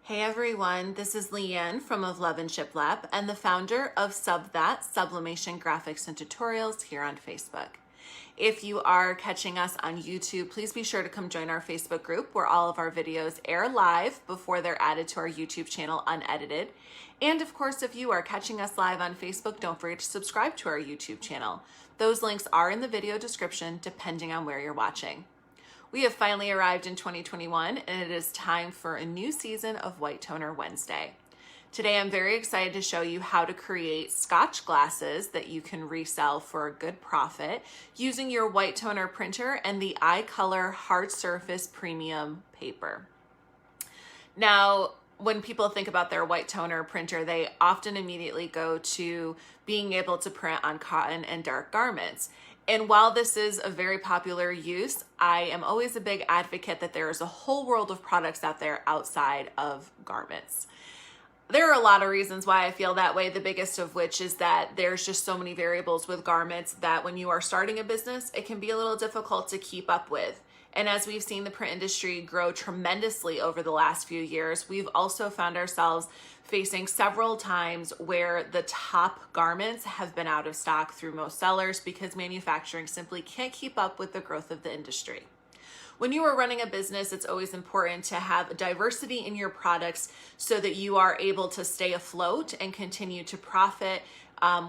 Hey everyone, this is Leanne from Of Love and Shiplap and the founder of Sublimation Graphics and Tutorials here on Facebook. If you are catching us on YouTube, please be sure to come join our Facebook group where all of our videos air live before they're added to our YouTube channel unedited. And of course, if you are catching us live on Facebook, don't forget to subscribe to our YouTube channel. Those links are in the video description depending on where you're watching. We have finally arrived in 2021 and it is time for a new season of White Toner Wednesday. Today I'm very excited to show you how to create Scotch glasses that you can resell for a good profit using your white toner printer and the iColor hard surface premium paper. Now, when people think about their white toner printer, they often immediately go to being able to print on cotton and dark garments. And while this is a very popular use, I am always a big advocate that there is a whole world of products out there outside of garments. There are a lot of reasons why I feel that way, the biggest of which is that there's just so many variables with garments that when you are starting a business, it can be a little difficult to keep up with. And as we've seen the print industry grow tremendously over the last few years, we've also found ourselves facing several times where the top garments have been out of stock through most sellers because manufacturing simply can't keep up with the growth of the industry. When you are running a business, it's always important to have diversity in your products so that you are able to stay afloat and continue to profit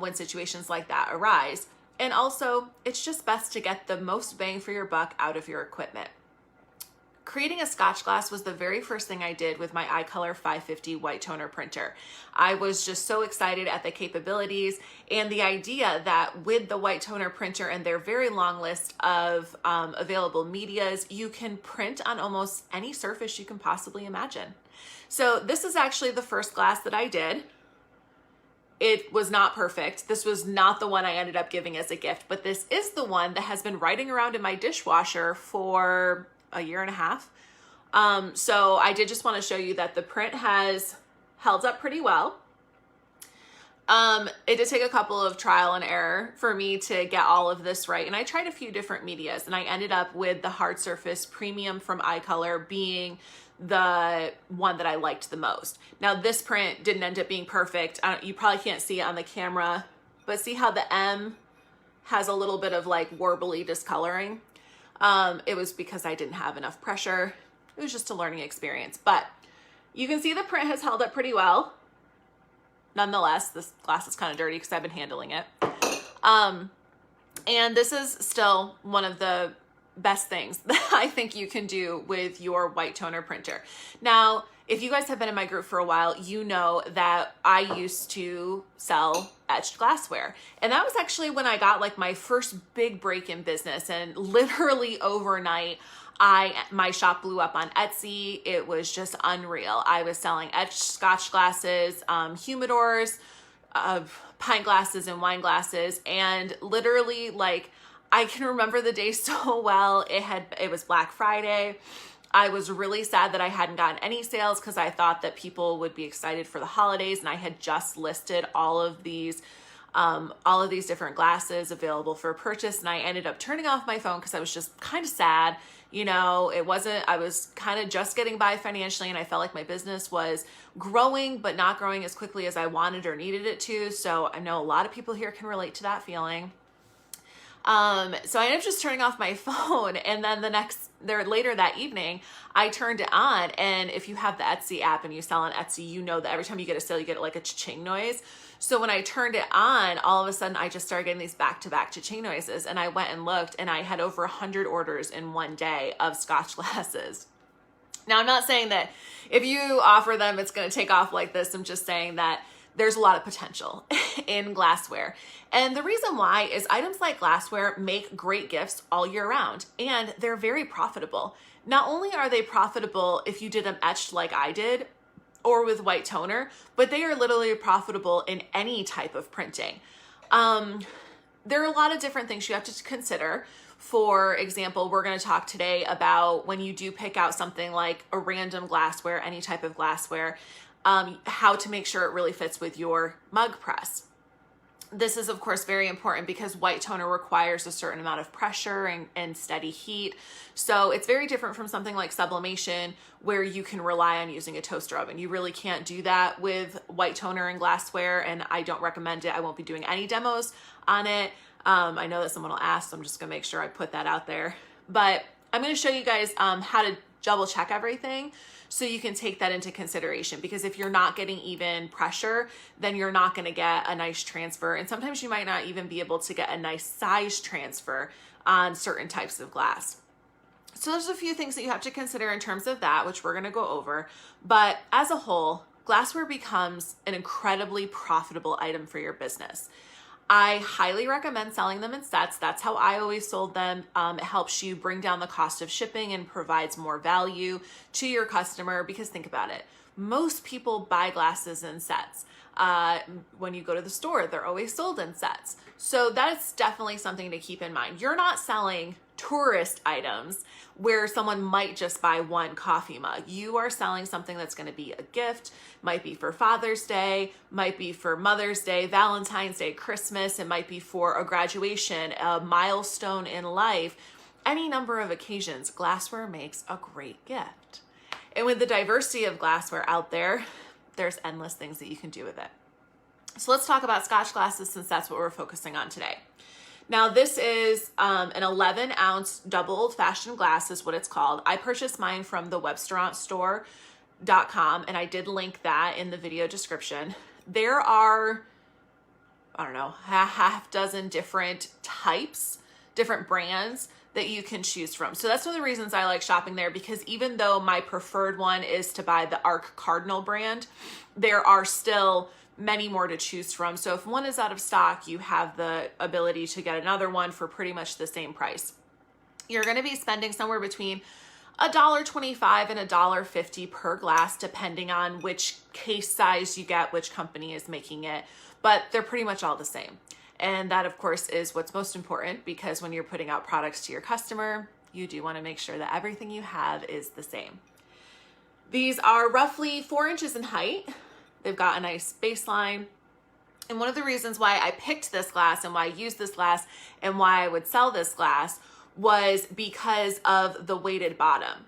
when situations like that arise. And also, it's just best to get the most bang for your buck out of your equipment. Creating a Scotch glass was the very first thing I did with my iColor 550 white toner printer. I was just so excited at the capabilities and the idea that with the white toner printer and their very long list of available medias, you can print on almost any surface you can possibly imagine. So this is actually the first glass that I did. It was not perfect. This was not the one I ended up giving as a gift, but this is the one that has been riding around in my dishwasher for a year and a half. So I did just want to show you that the print has held up pretty well. It did take a couple of trial and error for me to get all of this right. And I tried a few different medias and I ended up with the hard surface premium from iColor being the one that I liked the most. Now this print didn't end up being perfect. You probably can't see it on the camera, but see how the M has a little bit of like warbly discoloring? It was because I didn't have enough pressure. It was just a learning experience, but you can see the print has held up pretty well. Nonetheless, this glass is kind of dirty because I've been handling it. And this is still one of the best things that I think you can do with your white toner printer. Now, if you guys have been in my group for a while, you know that I used to sell etched glassware. And that was actually when I got like my first big break in business, and literally overnight, my shop blew up on Etsy. It was just unreal. I was selling etched Scotch glasses, humidors, pint glasses and wine glasses, and literally like I can remember the day so well. It was Black Friday. I was really sad that I hadn't gotten any sales because I thought that people would be excited for the holidays, and I had just listed all of these different glasses available for purchase, and I ended up turning off my phone because I was just kind of sad. You know, I was kind of just getting by financially, and I felt like my business was growing, but not growing as quickly as I wanted or needed it to. So I know a lot of people here can relate to that feeling. So I ended up just turning off my phone, and then later that evening, I turned it on, and if you have the Etsy app and you sell on Etsy, you know that every time you get a sale, you get like a cha-ching noise. So when I turned it on, all of a sudden I just started getting these back-to-back cha-ching noises, and I went and looked, and I had over 100 orders in one day of Scotch glasses. Now, I'm not saying that if you offer them, it's going to take off like this. I'm just saying that there's a lot of potential in glassware. And the reason why is items like glassware make great gifts all year round, and they're very profitable. Not only are they profitable if you did them etched like I did or with white toner, but they are literally profitable in any type of printing. There are a lot of different things you have to consider. For example, we're going to talk today about when you do pick out something like a random glassware, any type of glassware, how to make sure it really fits with your mug press. This is of course very important because white toner requires a certain amount of pressure and steady heat. So it's very different from something like sublimation where you can rely on using a toaster oven. You really can't do that with white toner and glassware, and I don't recommend it. I won't be doing any demos on it. I know that someone will ask, so I'm just gonna make sure I put that out there. But I'm gonna show you guys how to double check everything so you can take that into consideration, because if you're not getting even pressure, then you're not going to get a nice transfer, and sometimes you might not even be able to get a nice size transfer on certain types of glass. So there's a few things that you have to consider in terms of that, which we're going to go over. But as a whole, glassware becomes an incredibly profitable item for your business. I highly recommend selling them in sets. That's how I always sold them. It helps you bring down the cost of shipping and provides more value to your customer, because think about it. Most people buy glasses in sets. When you go to the store, they're always sold in sets. So that's definitely something to keep in mind. You're not selling tourist items where someone might just buy one coffee mug. You are selling something that's going to be a gift, might be for Father's Day, might be for Mother's Day, Valentine's Day, Christmas. It might be for a graduation, a milestone in life, any number of occasions. Glassware makes a great gift. And with the diversity of glassware out there, there's endless things that you can do with it. So let's talk about Scotch glasses, since that's what we're focusing on today. Now this is an 11-ounce double old-fashioned glass is what it's called. I purchased mine from the webstaurantstore.com, and I did link that in the video description. There are, I don't know, half dozen different types, different brands that you can choose from. So that's one of the reasons I like shopping there, because even though my preferred one is to buy the Arc Cardinal brand, there are still many more to choose from. So if one is out of stock, you have the ability to get another one for pretty much the same price. You're going to be spending somewhere between $1.25 and $1.50 per glass, depending on which case size you get, which company is making it, but they're pretty much all the same. And that of course is what's most important, because when you're putting out products to your customer, you do want to make sure that everything you have is the same. These are roughly 4 inches in height. They've got a nice baseline. And one of the reasons why I picked this glass and why I used this glass and why I would sell this glass was because of the weighted bottom.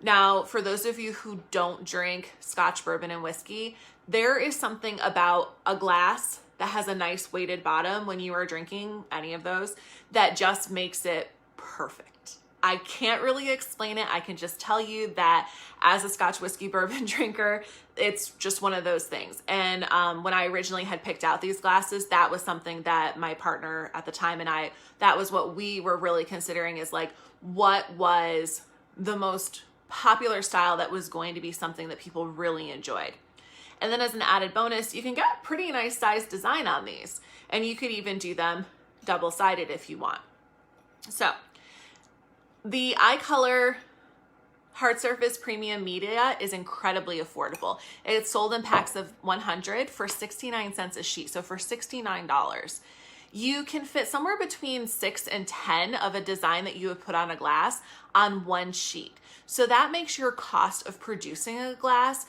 Now, for those of you who don't drink Scotch, bourbon, and whiskey, there is something about a glass that has a nice weighted bottom when you are drinking any of those that just makes it perfect. I can't really explain it. I can just tell you that as a Scotch, whiskey, bourbon drinker, it's just one of those things. And when I originally had picked out these glasses, that was something that my partner at the time and I, that was what we were really considering, is like, what was the most popular style that was going to be something that people really enjoyed. And then as an added bonus, you can get a pretty nice size design on these, and you could even do them double-sided if you want. So the iColor hard surface premium media is incredibly affordable. It's sold in packs of 100 for 69 cents a sheet. So for $69, you can fit somewhere between 6 and 10 of a design that you would put on a glass on one sheet. So that makes your cost of producing a glass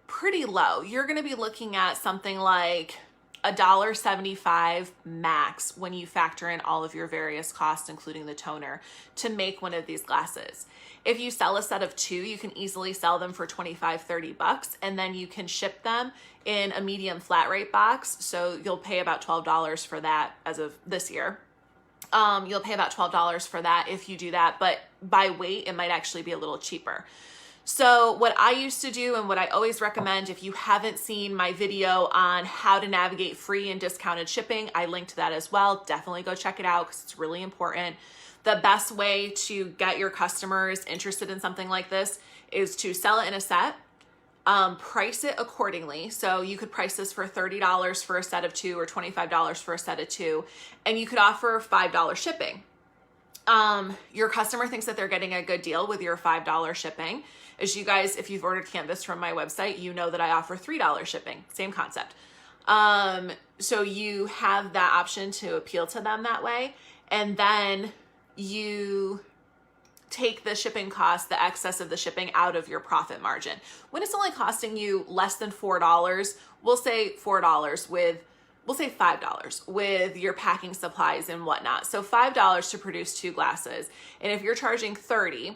pretty low. You're going to be looking at something like $1.75 max when you factor in all of your various costs, including the toner, to make one of these glasses. If you sell a set of 2, you can easily sell them for $25-30, and then you can ship them in a medium flat rate box. So you'll pay about $12 for that as of this year. You'll pay about $12 for that if you do that, but by weight, it might actually be a little cheaper. So what I used to do, and what I always recommend, if you haven't seen my video on how to navigate free and discounted shipping, I linked that as well. Definitely go check it out because it's really important. The best way to get your customers interested in something like this is to sell it in a set, price it accordingly. So you could price this for $30 for a set of 2 or $25 for a set of 2, and you could offer $5 shipping. Your customer thinks that they're getting a good deal with your $5 shipping. As you guys, if you've ordered canvas from my website, you know that I offer $3 shipping, same concept. So you have that option to appeal to them that way. And then you take the shipping cost, the excess of the shipping, out of your profit margin. When it's only costing you less than $4, we'll say $4 with we'll say $5 with your packing supplies and whatnot. So $5 to produce 2 glasses. And if you're charging $30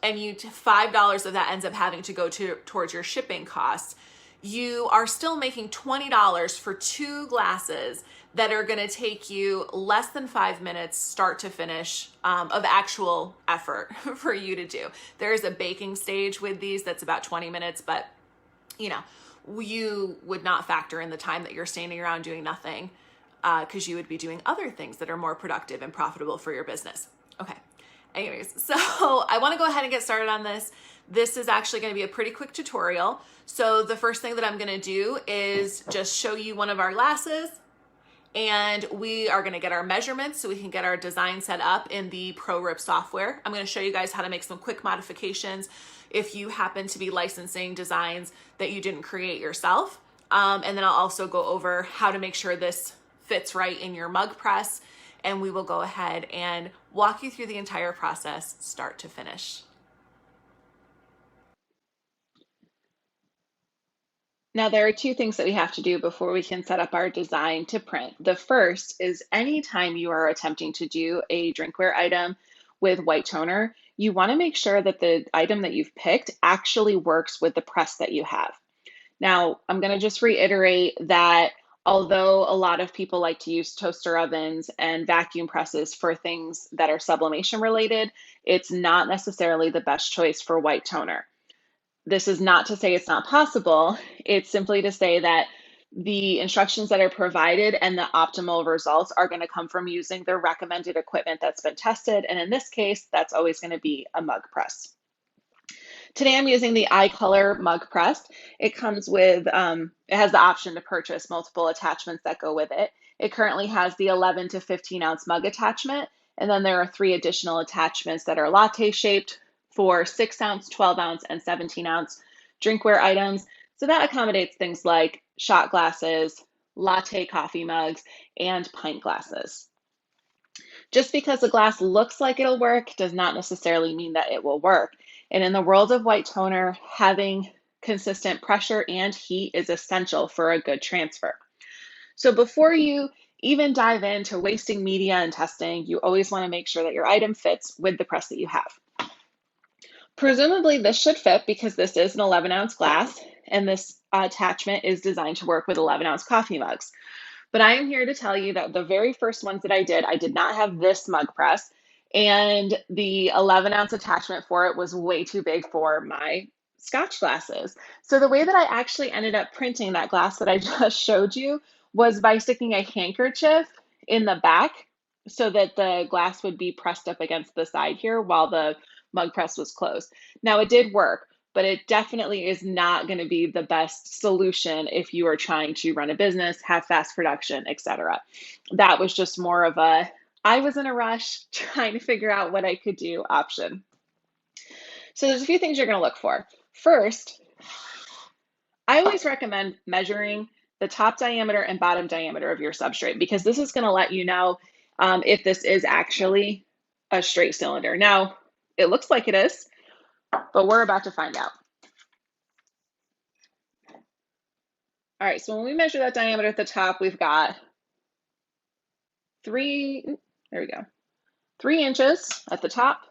and $5 of that ends up having to go towards your shipping costs, you are still making $20 for 2 glasses that are going to take you less than 5 minutes start to finish of actual effort for you to do. There's a baking stage with these that's about 20 minutes, but you would not factor in the time that you're standing around doing nothing, because you would be doing other things that are more productive and profitable for your business. Okay. Anyways, so I want to go ahead and get started on this. This is actually going to be a pretty quick tutorial. So the first thing that I'm going to do is just show you one of our glasses, and we are going to get our measurements so we can get our design set up in the ProRip software. I'm going to show you guys how to make some quick modifications if you happen to be licensing designs that you didn't create yourself. And then I'll also go over how to make sure this fits right in your mug press, and we will go ahead and walk you through the entire process, start to finish. Now, there are 2 things that we have to do before we can set up our design to print. The first is anytime you are attempting to do a drinkware item with white toner, you want to make sure that the item that you've picked actually works with the press that you have. Now, I'm going to just reiterate that although a lot of people like to use toaster ovens and vacuum presses for things that are sublimation related, it's not necessarily the best choice for white toner. This is not to say it's not possible. It's simply to say that the instructions that are provided and the optimal results are going to come from using the recommended equipment that's been tested. And in this case, that's always going to be a mug press. Today I'm using the iColor mug press. It comes with, it has the option to purchase multiple attachments that go with it. It currently has the 11 to 15 ounce mug attachment. And then there are 3 additional attachments that are latte shaped for 6 ounce, 12 ounce, and 17 ounce drinkware items. So that accommodates things like shot glasses, latte coffee mugs, and pint glasses. Just because a glass looks like it'll work does not necessarily mean that it will work. And in the world of white toner, having consistent pressure and heat is essential for a good transfer. So before you even dive into wasting media and testing, you always want to make sure that your item fits with the press that you have. Presumably this should fit because this is an 11 ounce glass and this attachment is designed to work with 11 ounce coffee mugs. But I am here to tell you that the very first ones that I did not have this mug press, and the 11 ounce attachment for it was way too big for my Scotch glasses. So the way that I actually ended up printing that glass that I just showed you was by sticking a handkerchief in the back so that the glass would be pressed up against the side here while the mug press was closed. Now it did work, but it definitely is not going to be the best solution if you are trying to run a business, have fast production, etc. That was just more of a, I was in a rush trying to figure out what I could do option. So there's a few things you're going to look for. First, I always recommend measuring the top diameter and bottom diameter of your substrate, because this is going to let you know if this is actually a straight cylinder. Now, it looks like it is, but we're about to find out. All right, so when we measure that diameter at the top, we've got 3 inches at the top.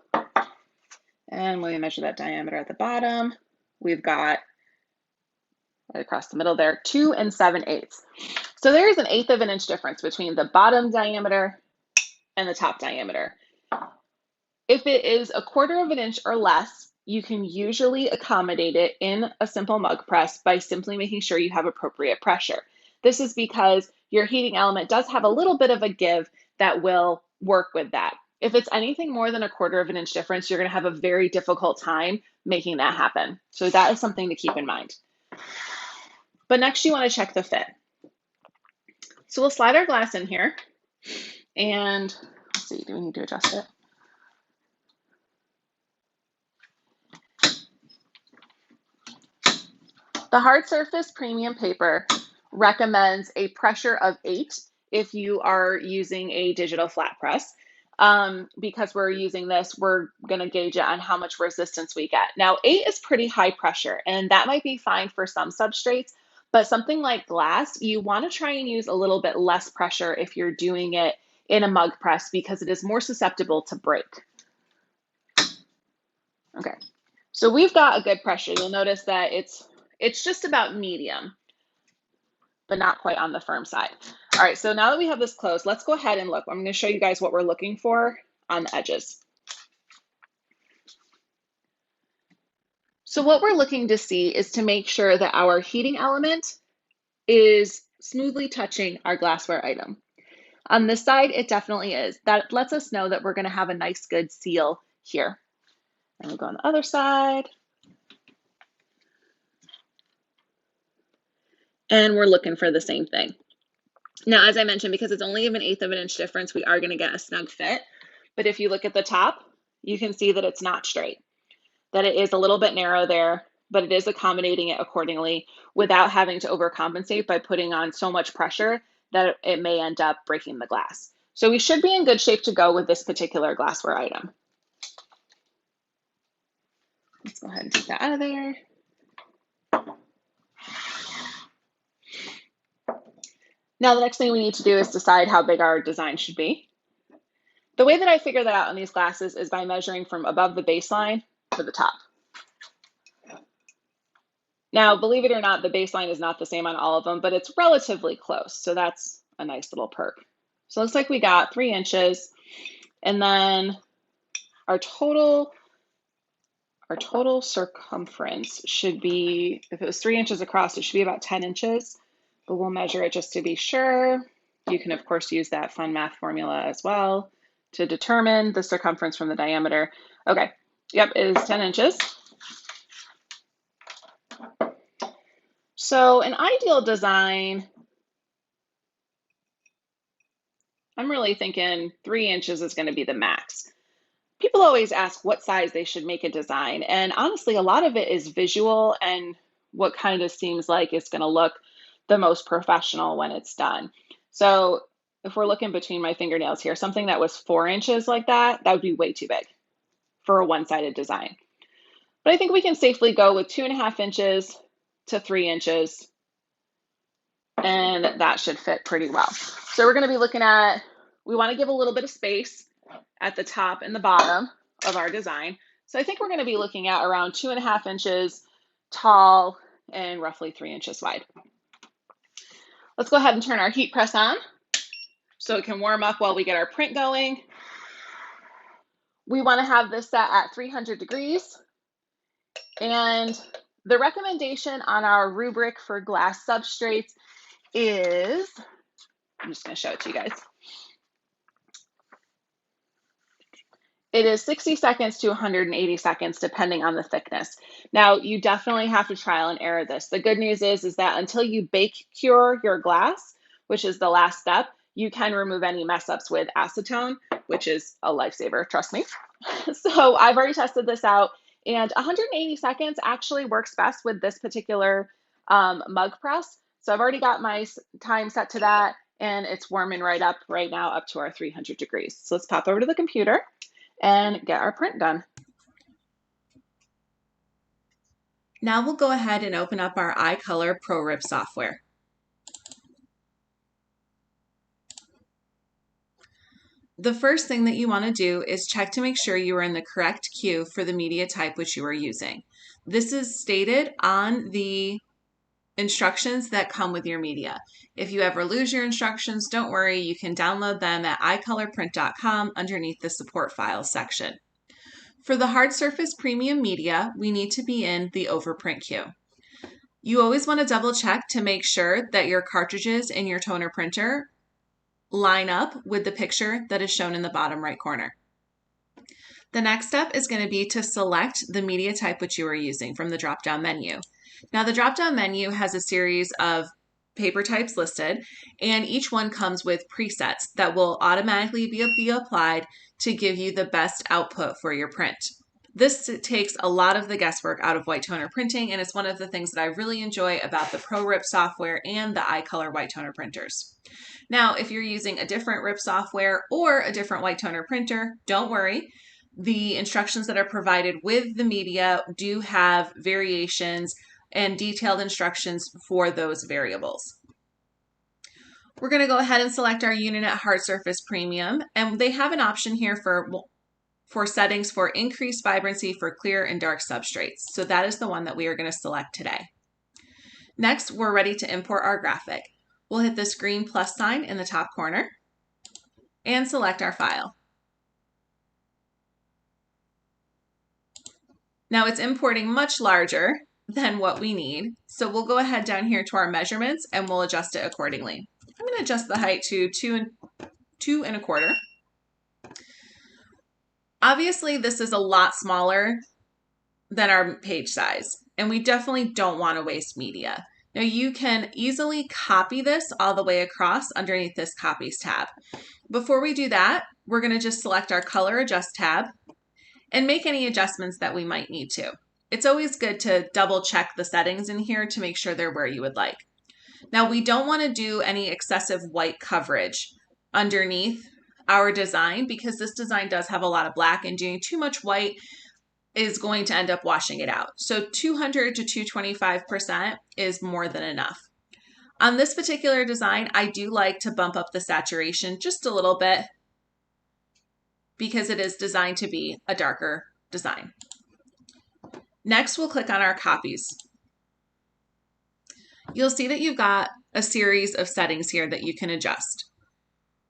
And when we measure that diameter at the bottom, we've got right across the middle there, 2 7/8. So there is an 1/8 of an inch difference between the bottom diameter and the top diameter. If it is 1/4 of an inch or less, you can usually accommodate it in a simple mug press by simply making sure you have appropriate pressure. This is because your heating element does have a little bit of a give that will work with that. If it's anything more than 1/4 of an inch difference, you're going to have a very difficult time making that happen. So that is something to keep in mind. But next you want to check the fit. So we'll slide our glass in here and let's see, do we need to adjust it? The hard surface premium paper recommends a pressure of 8 if you are using a digital flat press. Because we're using this, we're going to gauge it on how much resistance we get. Now, 8 is pretty high pressure, and that might be fine for some substrates, But something like glass, you want to try and use a little bit less pressure if you're doing it in a mug press because it is more susceptible to break. Okay, so we've got a good pressure. You'll notice that it's just about medium, but not quite on the firm side. All right, so now that we have this closed, let's go ahead and look. I'm going to show you guys what we're looking for on the edges. So what we're looking to see is to make sure that our heating element is smoothly touching our glassware item. On this side, it definitely is. That lets us know that we're going to have a nice, good seal here. And we'll go on the other side. And we're looking for the same thing. Now, as I mentioned, because it's only 1/8 of an inch difference, we are going to get a snug fit. But if you look at the top, you can see that it's not straight, that it is a little bit narrow there, but it is accommodating it accordingly without having to overcompensate by putting on so much pressure that it may end up breaking the glass. So we should be in good shape to go with this particular glassware item. Let's go ahead and take that out of there. Now the next thing we need to do is decide how big our design should be. The way that I figure that out on these glasses is by measuring from above the baseline to the top. Now, believe it or not, the baseline is not the same on all of them, but it's relatively close. So that's a nice little perk. So it looks like we got 3 inches. And then our total circumference should be, if it was 3 inches across, it should be about 10 inches. But we'll measure it just to be sure. You can, of course, use that fun math formula as well to determine the circumference from the diameter. Okay, yep, it is 10 inches. So an ideal design, I'm really thinking 3 inches is going to be the max. People always ask what size they should make a design. And honestly, a lot of it is visual and what kind of seems like it's going to look the most professional when it's done. So if we're looking between my fingernails here, something that was 4 inches like that would be way too big for a one-sided design. But I think we can safely go with 2.5 inches to 3 inches, and that should fit pretty well. So we're going to be looking at, we want to give a little bit of space at the top and the bottom of our design. So I think we're going to be looking at around 2.5 inches tall and roughly 3 inches wide. Let's go ahead and turn our heat press on so it can warm up while we get our print going. We want to have this set at 300 degrees. And the recommendation on our rubric for glass substrates is, I'm just going to show it to you guys. It is 60 seconds to 180 seconds, depending on the thickness. Now, you definitely have to trial and error this. The good news is that until you bake cure your glass, which is the last step, you can remove any mess ups with acetone, which is a lifesaver, trust me. So I've already tested this out, and 180 seconds actually works best with this particular mug press. So I've already got my time set to that, and it's warming right up right now up to our 300 degrees. So let's pop over to the computer and get our print done. Now we'll go ahead and open up our iColor ProRib software. The first thing that you want to do is check to make sure you are in the correct queue for the media type which you are using. This is stated on the instructions that come with your media. If you ever lose your instructions, don't worry, you can download them at iColorprint.com underneath the support files section. For the hard surface premium media, we need to be in the overprint queue. You always want to double check to make sure that your cartridges in your toner printer line up with the picture that is shown in the bottom right corner. The next step is going to be to select the media type which you are using from the drop-down menu. Now the drop-down menu has a series of paper types listed, and each one comes with presets that will automatically be applied to give you the best output for your print. This takes a lot of the guesswork out of white toner printing, and it's one of the things that I really enjoy about the ProRib software and the iColor white toner printers. Now, if you're using a different RIP software or a different white toner printer, don't worry. The instructions that are provided with the media do have variations and detailed instructions for those variables. We're going to go ahead and select our Uninet Hard Surface Premium, and they have an option here for settings for increased vibrancy for clear and dark substrates. So that is the one that we are going to select today. Next, we're ready to import our graphic. We'll hit this green plus sign in the top corner and select our file. Now it's importing much larger than what we need, so we'll go ahead down here to our measurements and we'll adjust it accordingly. I'm going to adjust the height to 2.25. Obviously, this is a lot smaller than our page size, and we definitely don't want to waste media. Now you can easily copy this all the way across underneath this Copies tab. Before we do that, we're going to just select our Color Adjust tab and make any adjustments that we might need to. It's always good to double check the settings in here to make sure they're where you would like. Now we don't want to do any excessive white coverage underneath our design because this design does have a lot of black, and doing too much white is going to end up washing it out. So 200 to 225% is more than enough. On this particular design, I do like to bump up the saturation just a little bit because it is designed to be a darker design. Next, we'll click on our copies. You'll see that you've got a series of settings here that you can adjust.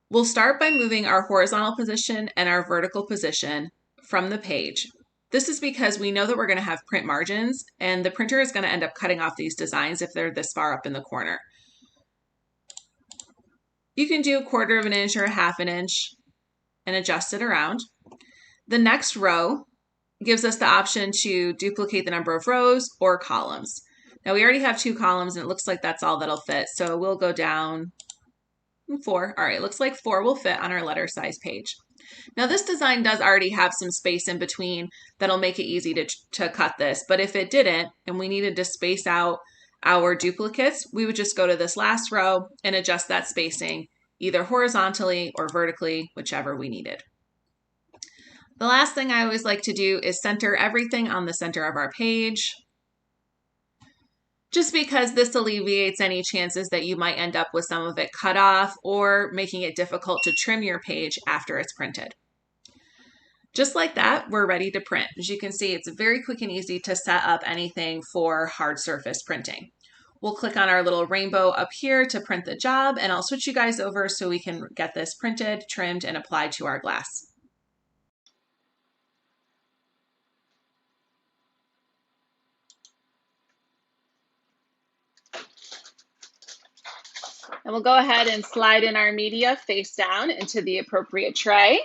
We'll start by moving our horizontal position and our vertical position from the page. This is because we know that we're going to have print margins, and the printer is going to end up cutting off these designs if they're this far up in the corner. You can do 1/4 of an inch or 1/2 an inch and adjust it around. The next row gives us the option to duplicate the number of rows or columns. Now we already have 2 columns and it looks like that's all that'll fit. So we'll go down 4. All right, looks like 4 will fit on our letter size page. Now this design does already have some space in between that'll make it easy to cut this, but if it didn't and we needed to space out our duplicates, we would just go to this last row and adjust that spacing either horizontally or vertically, whichever we needed. The last thing I always like to do is center everything on the center of our page, just because this alleviates any chances that you might end up with some of it cut off or making it difficult to trim your page after it's printed. Just like that, we're ready to print. As you can see, it's very quick and easy to set up anything for hard surface printing. We'll click on our little rainbow up here to print the job, and I'll switch you guys over so we can get this printed, trimmed, and applied to our glass. And we'll go ahead and slide in our media face down into the appropriate tray.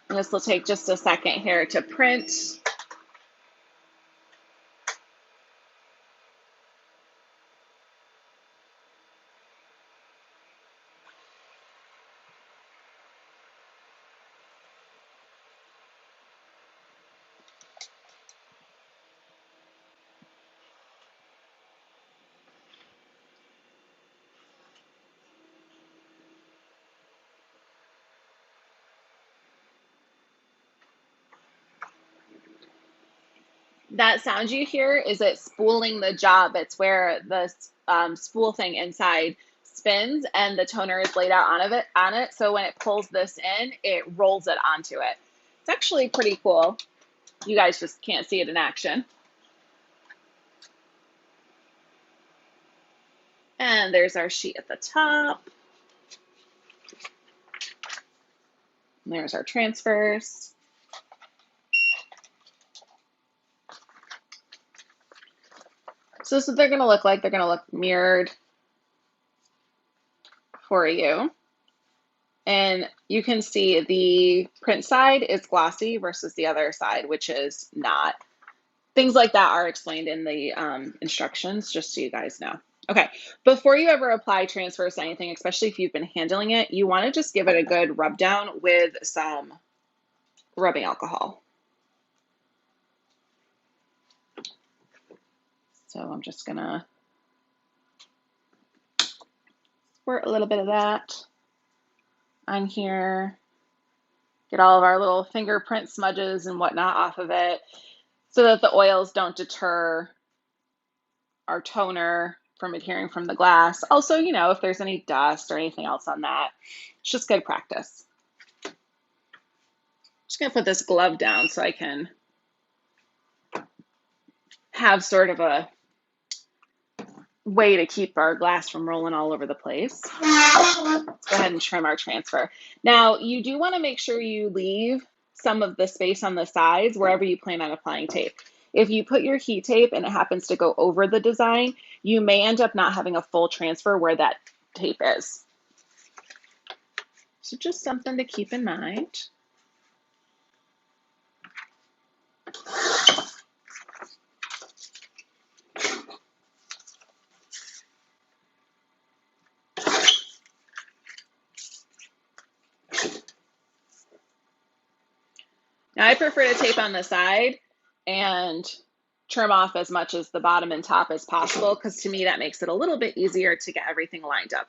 And this will take just a second here to print. That sound you hear is it spooling the job. It's where the spool thing inside spins and the toner is laid out on it. So when it pulls this in, it rolls it onto it. It's actually pretty cool. You guys just can't see it in action. And there's our sheet at the top. And there's our transfers. So this is what they're going to look like. They're going to look mirrored for you. And you can see the print side is glossy versus the other side, which is not. Things like that are explained in the instructions, just so you guys know. Okay, before you ever apply transfers to anything, especially if you've been handling it, you want to just give it a good rub down with some rubbing alcohol. So I'm just gonna squirt a little bit of that on here, get all of our little fingerprint smudges and whatnot off of it. so that the oils don't deter our toner from adhering from the glass. Also, you know, if there's any dust or anything else on that, it's just good practice. I'm just gonna put this glove down so I can have sort of a way to keep our glass from rolling all over the place. Let's go ahead and trim our transfer. Now, you do want to make sure you leave some of the space on the sides wherever you plan on applying tape. If you put your heat tape and it happens to go over the design, you may end up not having a full transfer where that tape is. So just something to keep in mind. Now, I prefer to tape on the side and trim off as much as the bottom and top as possible, because to me that makes it a little bit easier to get everything lined up.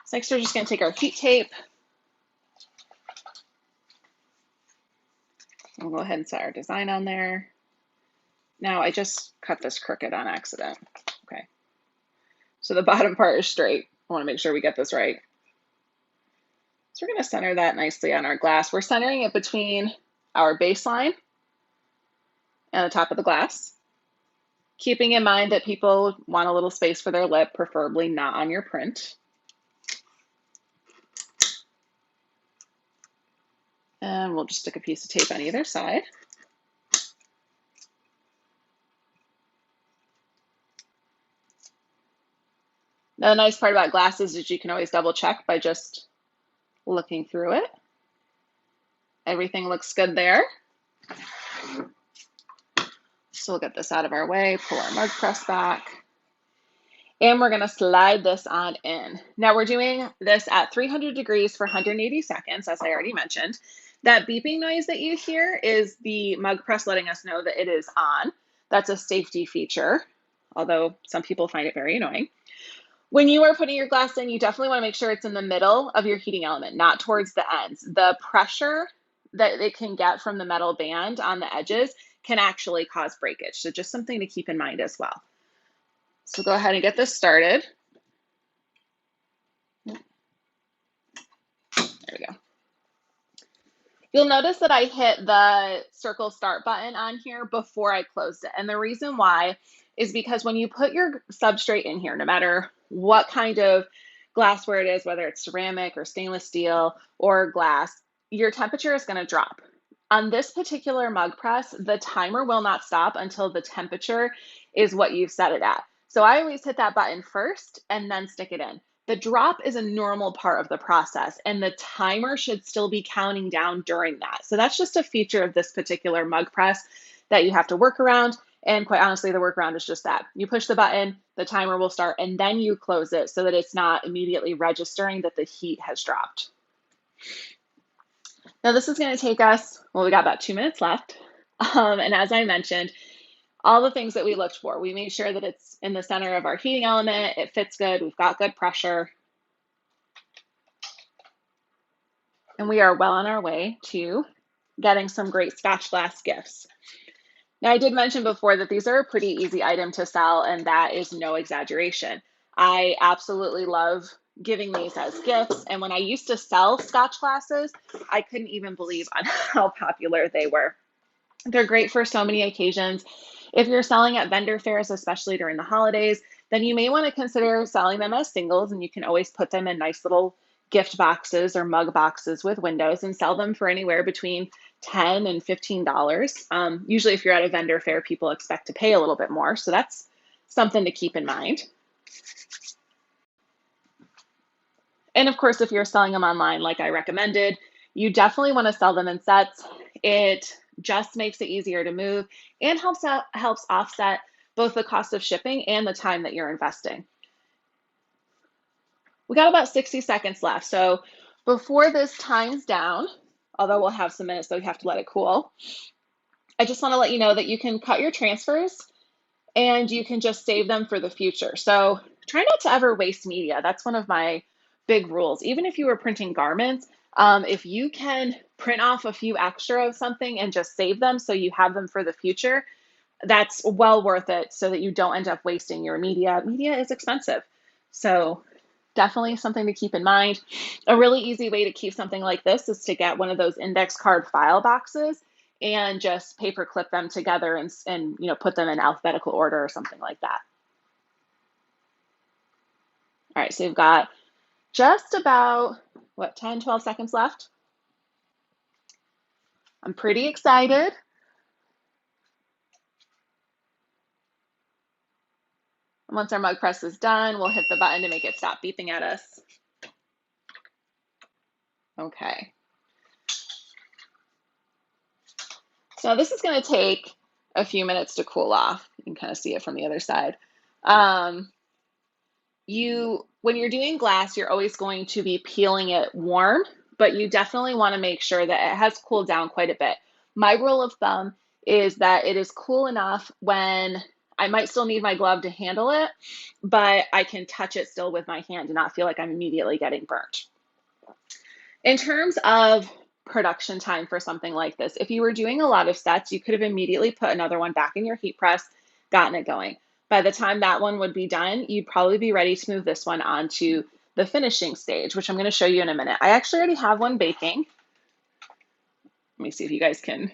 So next we're just going to take our heat tape. We'll go ahead and set our design on there. Now I just cut this crooked on accident. Okay. So the bottom part is straight. I want to make sure we get this right. So we're going to center that nicely on our glass. We're centering it between our baseline and the top of the glass, keeping in mind that people want a little space for their lip, preferably not on your print. And we'll just stick a piece of tape on either side. Now, the nice part about glasses is you can always double check by just looking through it. Everything looks good there. So we'll get this out of our way, pull our mug press back, and we're going to slide this on in. Now we're doing this at 300 degrees for 180 seconds, as I already mentioned. That beeping noise that you hear is the mug press letting us know that it is on. That's a safety feature, although some people find it very annoying. When you are putting your glass in, you definitely want to make sure it's in the middle of your heating element, not towards the ends. The pressure that it can get from the metal band on the edges can actually cause breakage. So just something to keep in mind as well. So go ahead and get this started. There we go. You'll notice that I hit the circle start button on here before I closed it. And the reason why is because when you put your substrate in here, no matter what kind of glassware it is, whether it's ceramic or stainless steel or glass, your temperature is going to drop. On this particular mug press, the timer will not stop until the temperature is what you've set it at. So I always hit that button first and then stick it in. The drop is a normal part of the process, and the timer should still be counting down during that. So that's just a feature of this particular mug press that you have to work around. And quite honestly, the workaround is just that. You push the button, the timer will start, and then you close it so that it's not immediately registering that the heat has dropped. Now this is going to take us, well, we got about 2 minutes left. And as I mentioned, all the things that we looked for, we made sure that it's in the center of our heating element, it fits good, we've got good pressure. And we are well on our way to getting some great Scotch glass gifts. Now, I did mention before that these are a pretty easy item to sell, and that is no exaggeration. I absolutely love giving these as gifts. And when I used to sell Scotch glasses, I couldn't even believe on how popular they were. They're great for so many occasions. If you're selling at vendor fairs, especially during the holidays, then you may want to consider selling them as singles, and you can always put them in nice little gift boxes or mug boxes with windows and sell them for anywhere between $10 and $15. Usually if you're at a vendor fair, people expect to pay a little bit more. So that's something to keep in mind. And of course, if you're selling them online, like I recommended, you definitely want to sell them in sets. It just makes it easier to move and helps offset both the cost of shipping and the time that you're investing. We got about 60 seconds left. So before this times down, although we'll have some minutes, so we have to let it cool, I just want to let you know that you can cut your transfers and you can just save them for the future. So try not to ever waste media. That's one of my big rules. Even if you were printing garments, if you can print off a few extra of something and just save them so you have them for the future, that's well worth it so that you don't end up wasting your media. Media is expensive. So definitely something to keep in mind. A really easy way to keep something like this is to get one of those index card file boxes and just paper clip them together and put them in alphabetical order or something like that. All right, so we've got just about, 10, 12 seconds left. I'm pretty excited. Once our mug press is done, we'll hit the button to make it stop beeping at us. Okay. So this is going to take a few minutes to cool off. You can kind of see it from the other side. When you're doing glass, you're always going to be peeling it warm, but you definitely want to make sure that it has cooled down quite a bit. My rule of thumb is that it is cool enough when I might still need my glove to handle it, but I can touch it still with my hand and not feel like I'm immediately getting burnt. In terms of production time for something like this, if you were doing a lot of sets, you could have immediately put another one back in your heat press, gotten it going. By the time that one would be done, you'd probably be ready to move this one on to the finishing stage, which I'm going to show you in a minute. I actually already have one baking. Let me see if you guys can.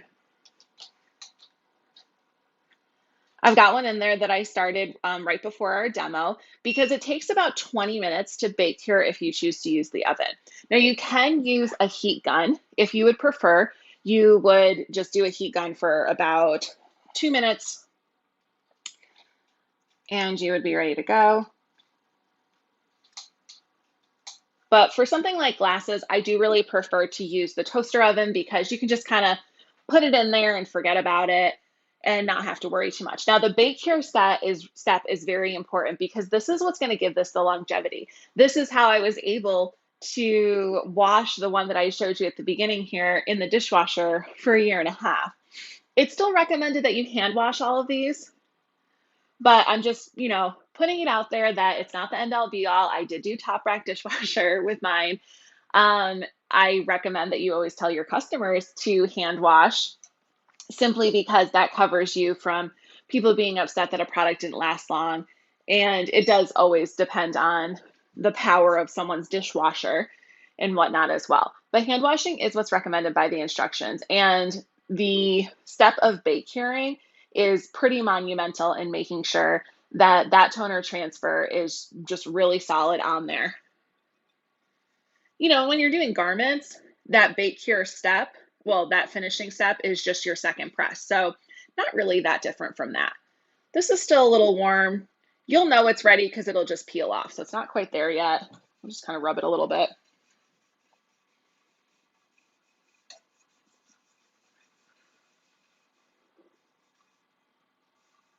I've got one in there that I started right before our demo because it takes about 20 minutes to bake here if you choose to use the oven. Now you can use a heat gun. If you would prefer, you would just do a heat gun for about 2 minutes and you would be ready to go. But for something like glasses, I do really prefer to use the toaster oven because you can just kind of put it in there and forget about it and not have to worry too much. Now, the bake cure step is very important because this is what's going to give this the longevity. This is how I was able to wash the one that I showed you at the beginning here in the dishwasher for 1.5 years. It's still recommended that you hand wash all of these, but I'm just, putting it out there that it's not the end all be all. I did do top rack dishwasher with mine. I recommend that you always tell your customers to hand wash simply because that covers you from people being upset that a product didn't last long. And it does always depend on the power of someone's dishwasher and whatnot as well. But hand washing is what's recommended by the instructions. And the step of bake curing is pretty monumental in making sure that that toner transfer is just really solid on there. When you're doing garments, that bake cure step, that finishing step is just your second press. So not really that different from that. This is still a little warm. You'll know it's ready because it'll just peel off. So it's not quite there yet. I'll just kind of rub it a little bit.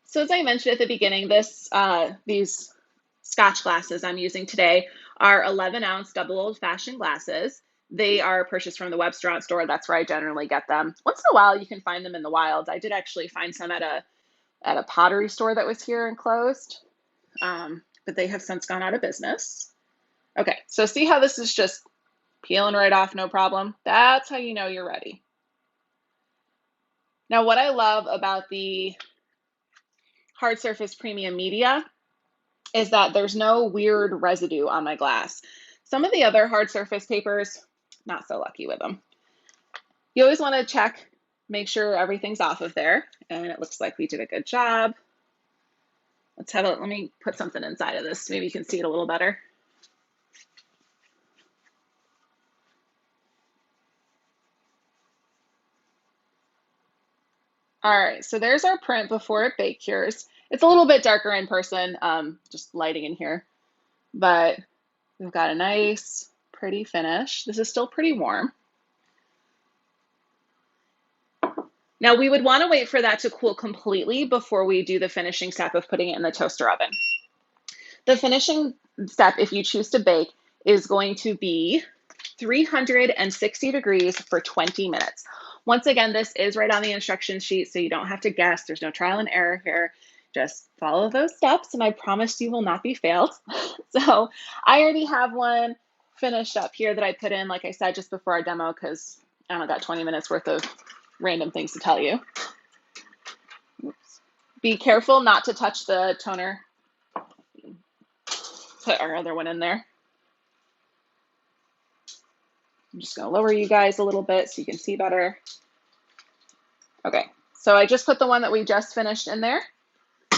So as I mentioned at the beginning, these Scotch glasses I'm using today are 11-ounce double old-fashioned glasses. They are purchased from the web store. That's where I generally get them. Once in a while, you can find them in the wild. I did actually find some at a pottery store that was here and closed, but they have since gone out of business. Okay, so see how this is just peeling right off, no problem? That's how you know you're ready. Now, what I love about the hard surface premium media is that there's no weird residue on my glass. Some of the other hard surface papers, not so lucky with them. You always want to check, make sure everything's off of there, and it looks like we did a good job. Let me put something inside of this, maybe you can see it a little better. All right, so there's our print before it bake cures. It's a little bit darker in person, just lighting in here, but we've got a nice, pretty finish. This is still pretty warm. Now we would want to wait for that to cool completely before we do the finishing step of putting it in the toaster oven. The finishing step, if you choose to bake, is going to be 360 degrees for 20 minutes. Once again, this is right on the instruction sheet, so you don't have to guess. There's no trial and error here. Just follow those steps, and I promise you will not be failed. So I already have one finished up here that I put in, like I said, just before our demo, because I don't got 20 minutes worth of random things to tell you. Oops. Be careful not to touch the toner. Put our other one in there. I'm just going to lower you guys a little bit so you can see better. Okay, so I just put the one that we just finished in there.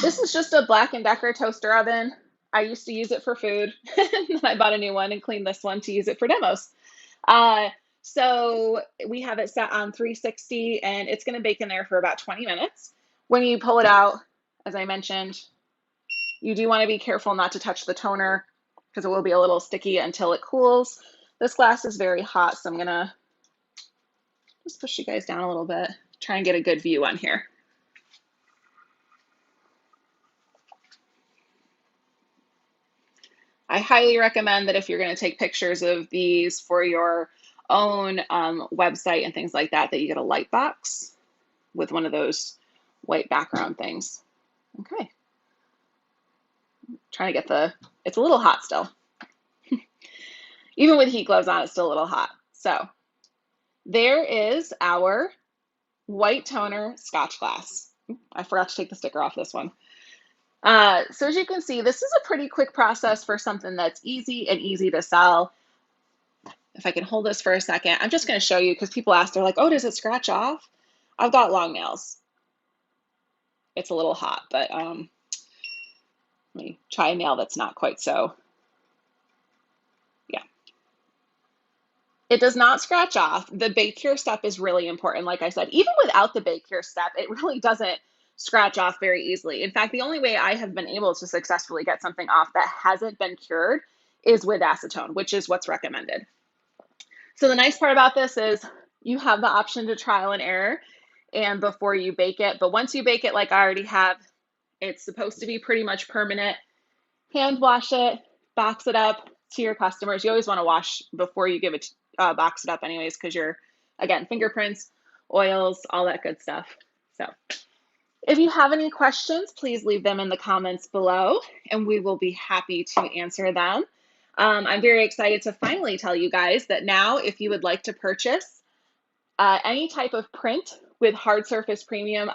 This is just a Black & Decker toaster oven. I used to use it for food. Then I bought a new one and cleaned this one to use it for demos. So we have it set on 360 and it's going to bake in there for about 20 minutes. When you pull it out, as I mentioned, you do want to be careful not to touch the toner because it will be a little sticky until it cools. This glass is very hot, so I'm going to just push you guys down a little bit, try and get a good view on here. I highly recommend that if you're going to take pictures of these for your own website and things like that, that you get a light box with one of those white background things. Okay. Trying to get it's a little hot still. Even with heat gloves on, it's still a little hot. So there is our white toner Scotch glass. I forgot to take the sticker off this one. So as you can see, this is a pretty quick process for something that's easy and easy to sell. If I can hold this for a second, I'm just going to show you because people ask, they're like, oh, does it scratch off? I've got long nails. It's a little hot, but let me try a nail that's not quite so. Yeah. It does not scratch off. The bake cure step is really important. Like I said, even without the bake cure step, it really doesn't scratch off very easily. In fact, the only way I have been able to successfully get something off that hasn't been cured is with acetone, which is what's recommended. So the nice part about this is you have the option to trial and error and before you bake it. But once you bake it, like I already have, it's supposed to be pretty much permanent. Hand wash it, box it up to your customers. You always want to wash before you give it, box it up anyways, because you're, again, fingerprints, oils, all that good stuff. So if you have any questions, please leave them in the comments below and we will be happy to answer them. I'm very excited to finally tell you guys that now if you would like to purchase any type of print with hard surface premium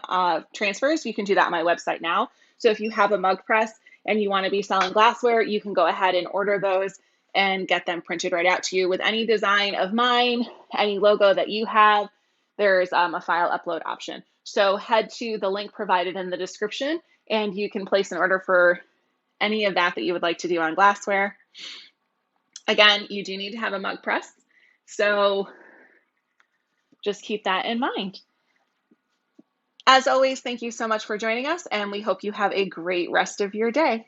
transfers, you can do that on my website now. So if you have a mug press and you want to be selling glassware, you can go ahead and order those and get them printed right out to you with any design of mine, any logo that you have. There's a file upload option. So head to the link provided in the description and you can place an order for any of that you would like to do on glassware. Again, you do need to have a mug press. So just keep that in mind. As always, thank you so much for joining us and we hope you have a great rest of your day.